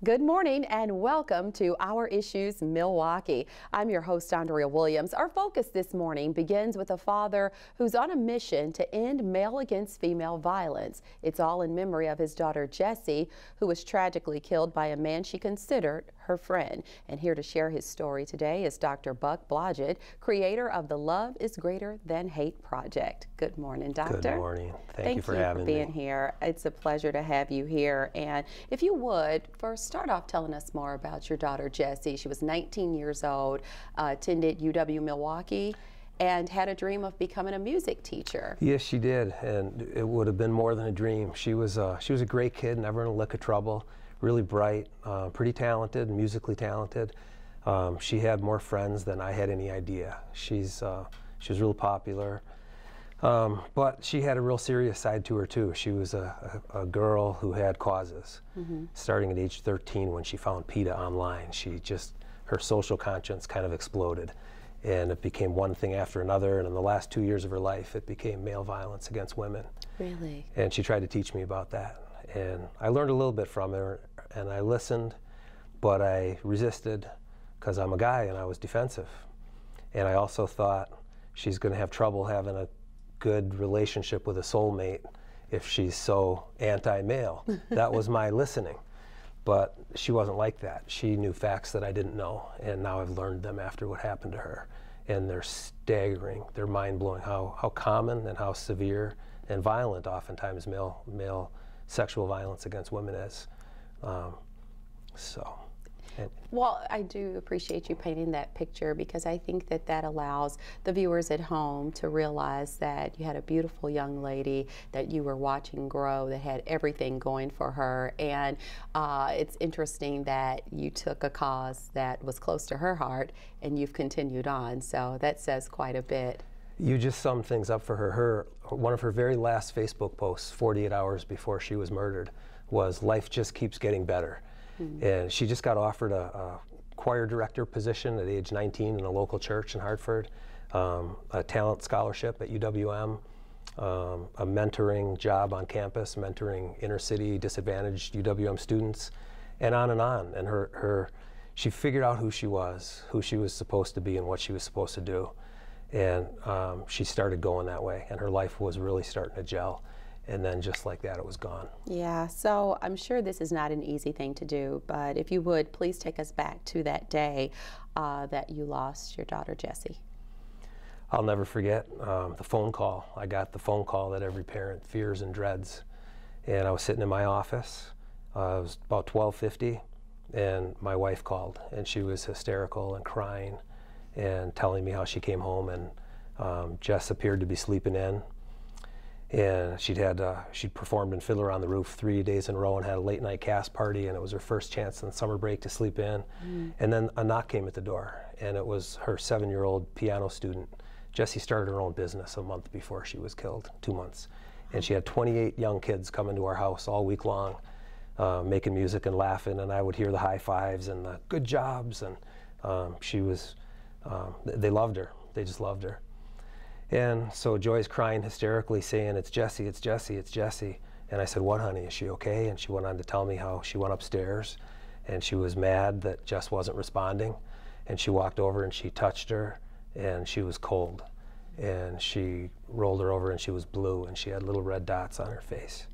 Good morning and welcome to Our Issues Milwaukee. I'm your host, Andrea Williams. Our focus this morning begins with a father who's on a mission to end male against female violence. It's all in memory of his daughter, Jessie, who was tragically killed by a man she considered her friend. And here to share his story today is Dr. Buck Blodgett, creator of the Love is Greater Than Hate Project. Good morning, Doctor. Good morning. Thank you for having me. Thank you for being here. It's a pleasure to have you here. And if you would, first start off telling us more about your daughter, Jessie. She was 19 years old, attended UW Milwaukee, and had a dream of becoming a music teacher. Yes, she did, and it would have been more than a dream. She was a great kid, never in a lick of trouble, really bright, pretty talented, musically talented. She had more friends than I had any idea. She was real popular, but she had a real serious side to her too. She was a girl who had causes. Starting at age 13 when she found PETA online, her social conscience kind of exploded. And it became one thing after another, and in the last 2 years of her life, it became male violence against women. Really? And she tried to teach me about that. And I learned a little bit from her, and I listened, but I resisted because I'm a guy and I was defensive. And I also thought she's going to have trouble having a good relationship with a soulmate if she's so anti-male. That was my listening. But she wasn't like that. She knew facts that I didn't know, and now I've learned them after what happened to her. And they're staggering, they're mind-blowing how common and how severe and violent oftentimes male sexual violence against women is. Well, I do appreciate you painting that picture, because I think that that allows the viewers at home to realize that you had a beautiful young lady that you were watching grow that had everything going for her. And it's interesting that you took a cause that was close to her heart and you've continued on. So that says quite a bit. You just summed things up for her. One of her very last Facebook posts, 48 hours before she was murdered, was "Life just keeps getting better." And she just got offered a choir director position at age 19 in a local church in Hartford, a talent scholarship at UWM, a mentoring job on campus, mentoring inner city disadvantaged UWM students, and on and on. And she figured out who she was supposed to be, and what she was supposed to do. And she started going that way, and her life was really starting to gel. And then just like that, it was gone. Yeah, so I'm sure this is not an easy thing to do, but if you would, please take us back to that day that you lost your daughter, Jessie. I'll never forget the phone call. I got the phone call that every parent fears and dreads. And I was sitting in my office. It was about 12:50, and my wife called, and she was hysterical and crying and telling me how she came home, and Jess appeared to be sleeping in. And she'd performed in Fiddler on the Roof 3 days in a row and had a late night cast party, and it was her first chance in summer break to sleep in. And then a knock came at the door, and it was her 7-year-old piano student. Jessie started her own business a month before she was killed, 2 months. And she had 28 young kids come into our house all week long, making music and laughing, and I would hear the high fives and the good jobs, and they loved her. They just loved her. And so Joy's crying hysterically, saying, "It's Jessie, it's Jessie, it's Jessie." And I said, "What, honey, is she okay?" And she went on to tell me how she went upstairs and she was mad that Jess wasn't responding. And she walked over and she touched her, and she was cold. And she rolled her over and she was blue, and she had little red dots on her face.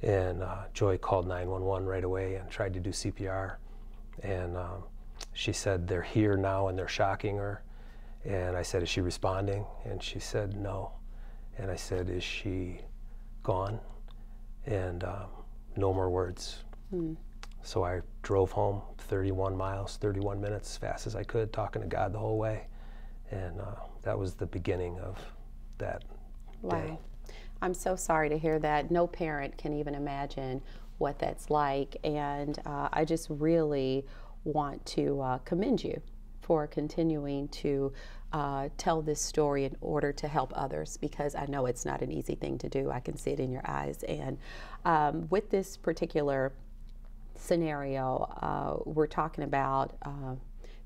And Joy called 911 right away and tried to do CPR. And she said, "They're here now and they're shocking her." And I said, "Is she responding?" And she said, "No." And I said, "Is she gone?" And no more words. So I drove home 31 miles, 31 minutes, as fast as I could, talking to God the whole way. And that was the beginning of that day. Wow. I'm so sorry to hear that. No parent can even imagine what that's like. And I just really want to commend you for continuing to tell this story in order to help others, because I know it's not an easy thing to do. I can see it in your eyes. And with this particular scenario, we're talking about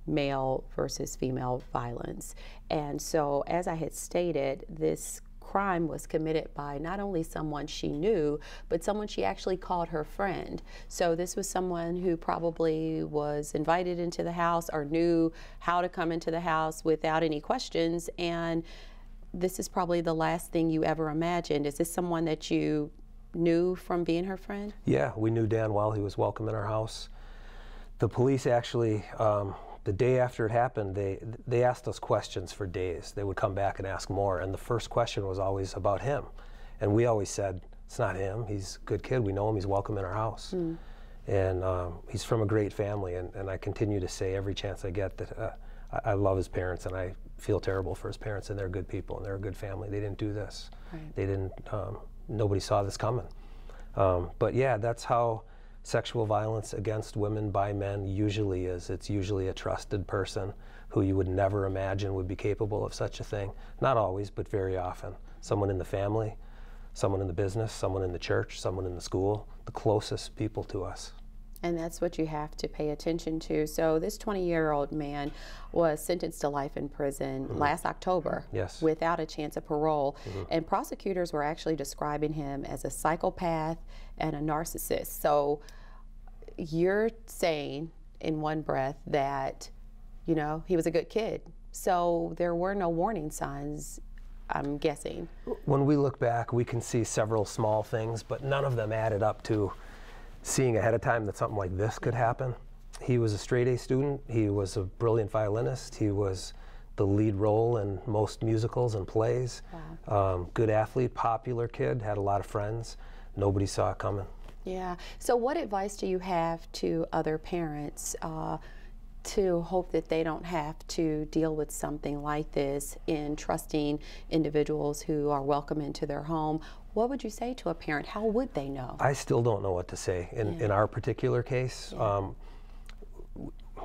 male versus female violence. And so, as I had stated, this crime was committed by not only someone she knew, but someone she actually called her friend. So this was someone who probably was invited into the house or knew how to come into the house without any questions, and this is probably the last thing you ever imagined. Is this someone that you knew from being her friend? Yeah, we knew Dan well. He was welcome in our house. The police actually, the day after it happened, they asked us questions for days. They would come back and ask more, and the first question was always about him. And we always said, it's not him. He's a good kid. We know him. He's welcome in our house. And he's from a great family, and I continue to say every chance I get that I love his parents, and I feel terrible for his parents, and they're good people, and they're a good family. They didn't do this. Right. They didn't, nobody saw this coming. But yeah, that's how sexual violence against women by men usually is. It's usually a trusted person who you would never imagine would be capable of such a thing. Not always, but very often. Someone in the family, someone in the business, someone in the church, someone in the school, the closest people to us. And that's what you have to pay attention to. So this 20-year-old man was sentenced to life in prison last October without a chance of parole. And prosecutors were actually describing him as a psychopath and a narcissist. So you're saying in one breath that, you know, he was a good kid. So there were no warning signs, I'm guessing. When we look back, we can see several small things, but none of them added up to seeing ahead of time that something like this could happen. He was a straight-A student. He was a brilliant violinist. He was the lead role in most musicals and plays. Wow. Good athlete, popular kid, had a lot of friends. Nobody saw it coming. Yeah. So what advice do you have to other parents to hope that they don't have to deal with something like this in trusting individuals who are welcome into their home? What would you say to a parent? How would they know? I still don't know what to say. In our particular case,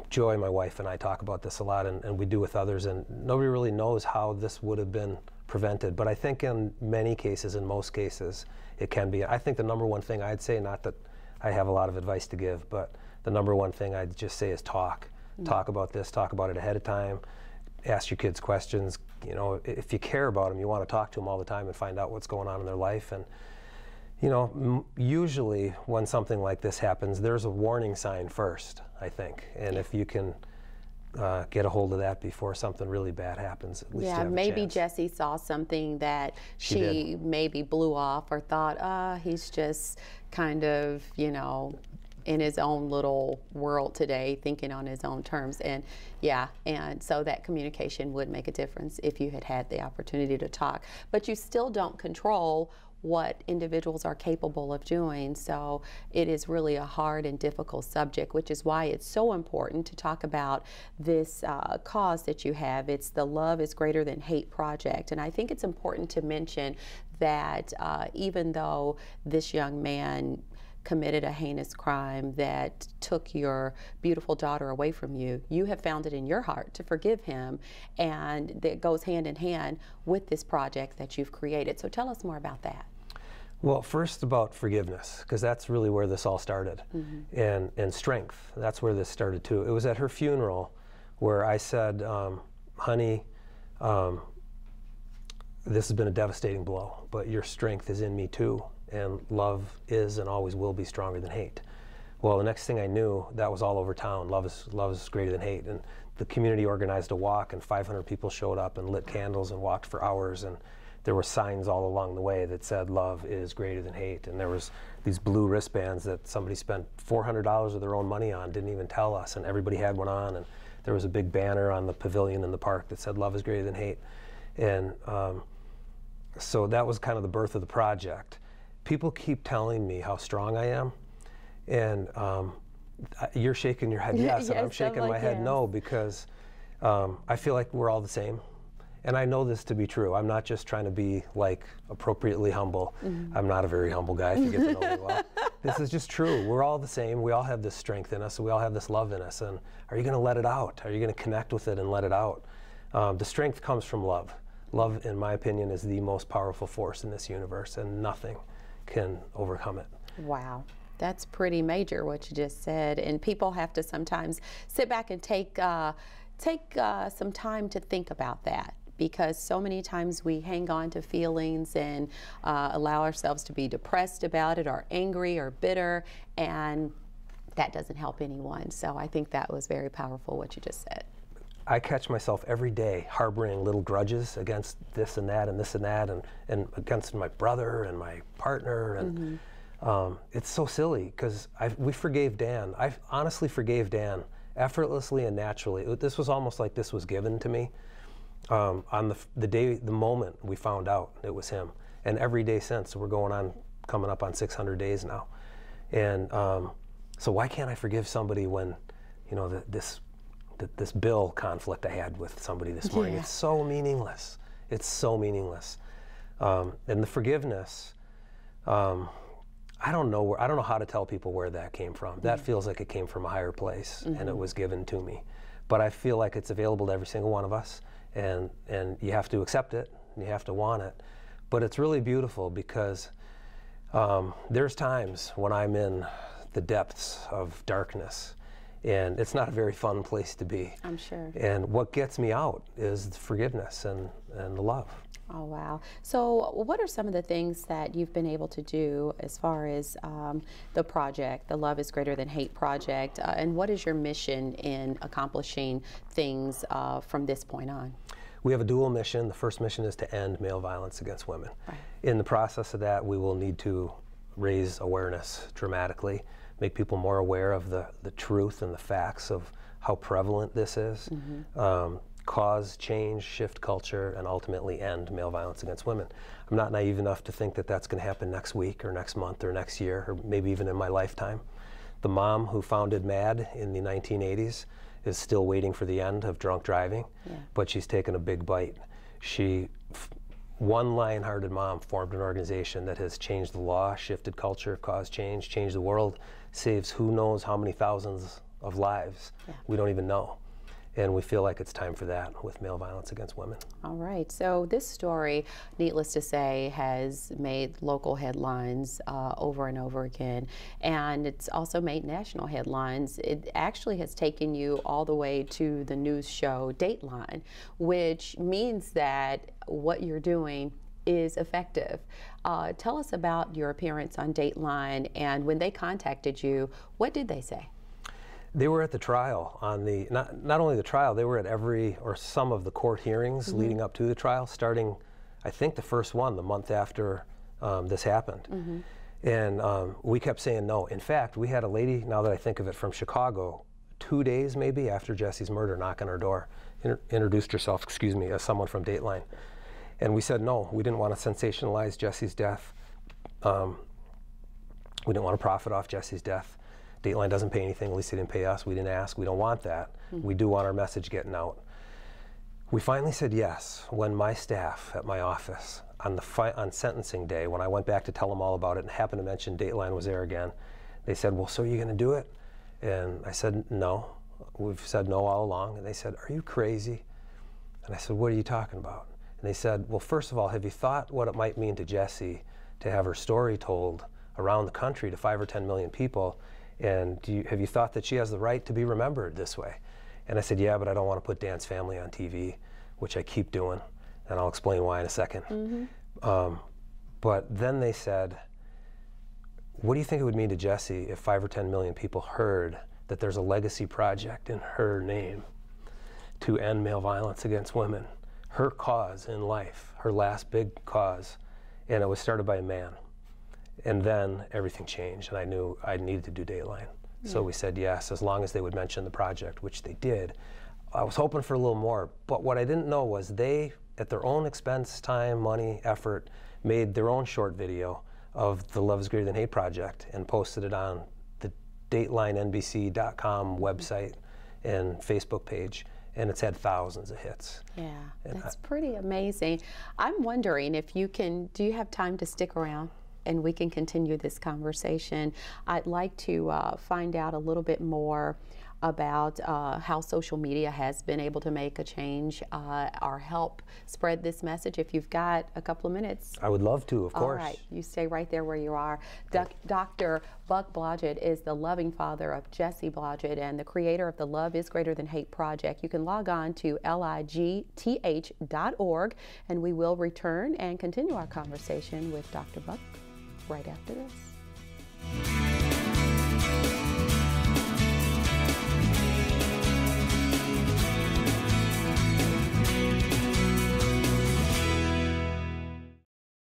Joy, my wife, and I talk about this a lot, and we do with others, and nobody really knows how this would have been prevented. But I think in many cases, in most cases, it can be. I think the number one thing I'd say, not that I have a lot of advice to give, but the number one thing I'd just say is talk. Talk about this, talk about it ahead of time, ask your kids questions. You know, if you care about them, you want to talk to them all the time and find out what's going on in their life. And, you know, usually when something like this happens, there's a warning sign first, I think. And if you can get a hold of that before something really bad happens, at least you have a maybe chance. Jessie saw something that she maybe blew off or thought, he's just kind of, you know, in his own little world today, thinking on his own terms. And and so that communication would make a difference if you had the opportunity to talk. But you still don't control what individuals are capable of doing. So it is really a hard and difficult subject, which is why it's so important to talk about this cause that you have. It's the Love is Greater Than Hate project. And I think it's important to mention that even though this young man committed a heinous crime that took your beautiful daughter away from you, you have found it in your heart to forgive him, and that goes hand in hand with this project that you've created. So tell us more about that. Well, first about forgiveness, because that's really where this all started, and strength. That's where this started too. It was at her funeral where I said, honey, this has been a devastating blow, but your strength is in me too. And love is and always will be stronger than hate. Well, the next thing I knew, that was all over town. Love is greater than hate. And the community organized a walk, and 500 people showed up and lit candles and walked for hours. And there were signs all along the way that said love is greater than hate. And there was these blue wristbands that somebody spent $400 of their own money on, didn't even tell us, and everybody had one on. And there was a big banner on the pavilion in the park that said love is greater than hate. And so that was kind of the birth of the project. People keep telling me how strong I am, and you're shaking your head yes, and I'm shaking my head no, because I feel like we're all the same. And I know this to be true. I'm not just trying to be like appropriately humble. I'm not a very humble guy, if you get to know me well. This is just true. We're all the same. We all have this strength in us, and we all have this love in us. And are you going to let it out? Are you going to connect with it and let it out? The strength comes from love. Love, in my opinion, is the most powerful force in this universe, and nothing can overcome it. Wow. That's pretty major what you just said, and people have to sometimes sit back and take some time to think about that, because so many times we hang on to feelings and allow ourselves to be depressed about it or angry or bitter, and that doesn't help anyone. So I think that was very powerful what you just said. I catch myself every day harboring little grudges against this and that and this and that, and against my brother and my partner, and it's so silly because we forgave Dan. I honestly forgave Dan effortlessly and naturally. This was almost like this was given to me on the moment we found out it was him, and every day since. So we're coming up on 600 days now, and so why can't I forgive somebody when, you know, this bill conflict I had with somebody this morning? It's so meaningless. It's so meaningless. And the forgiveness, I don't know how to tell people where that came from. That feels like it came from a higher place, and it was given to me. But I feel like it's available to every single one of us, and you have to accept it, and you have to want it. But it's really beautiful because there's times when I'm in the depths of darkness, and it's not a very fun place to be. I'm sure. And what gets me out is the forgiveness and the love. Oh, wow. So what are some of the things that you've been able to do as far as the project, the Love is Greater Than Hate project, and what is your mission in accomplishing things from this point on? We have a dual mission. The first mission is to end male violence against women. Right. In the process of that, we will need to raise awareness dramatically, make people more aware of the truth and the facts of how prevalent this is, cause change, shift culture, and ultimately end male violence against women. I'm not naive enough to think that that's going to happen next week or next month or next year or maybe even in my lifetime. The mom who founded MAD in the 1980s is still waiting for the end of drunk driving, but she's taken a big bite. One lion-hearted mom formed an organization that has changed the law, shifted culture, caused change, changed the world, saves who knows how many thousands of lives. We don't even know. And we feel like it's time for that with male violence against women. All right. So this story, needless to say, has made local headlines over and over again. And it's also made national headlines. It actually has taken you all the way to the news show Dateline, which means that what you're doing is effective. Tell us about your appearance on Dateline, and when they contacted you, what did they say? They were at the trial on the, not only the trial, they were at every or some of the court hearings leading up to the trial, starting, I think, the first one the month after this happened. And we kept saying no. In fact, we had a lady, now that I think of it, from Chicago, 2 days maybe after Jesse's murder, knock on her door, introduced herself, excuse me, as someone from Dateline. And we said no, we didn't want to sensationalize Jesse's death. We didn't want to profit off Jesse's death. Dateline doesn't pay anything, at least they didn't pay us. We didn't ask, we don't want that. We do want our message getting out. We finally said yes when my staff at my office, on sentencing day, when I went back to tell them all about it and happened to mention Dateline was there again, they said, well, so are you going to do it? And I said, no. We've said no all along. And they said, are you crazy? And I said, what are you talking about? And they said, well, first of all, have you thought what it might mean to Jessie to have her story told around the country to 5 or 10 million people? And have you thought that she has the right to be remembered this way? And I said, yeah, but I don't want to put Dan's family on TV, which I keep doing, and I'll explain why in a second. But then they said, what do you think it would mean to Jessie if 5 or 10 million people heard that there's a legacy project in her name to end male violence against women? Her cause in life, her last big cause, and it was started by a man. And then everything changed, and I knew I needed to do Dateline. So we said yes, as long as they would mention the project, which they did. I was hoping for a little more, but what I didn't know was they, at their own expense, time, money, effort, made their own short video of the Love is Greater Than Hate project and posted it on the DatelineNBC.com website and Facebook page, and it's had thousands of hits. Yeah, that's pretty amazing. I'm wondering if you can, do you have time to stick around and we can continue this conversation? I'd like to find out a little bit more about how social media has been able to make a change or help spread this message. If you've got a couple of minutes. I would love to, of course. All right, you stay right there where you are. Dr. Buck Blodgett is the loving father of Jesse Blodgett and the creator of the Love is Greater Than Hate project. You can log on to ligth.org, and we will return and continue our conversation with Dr. Buck right after this.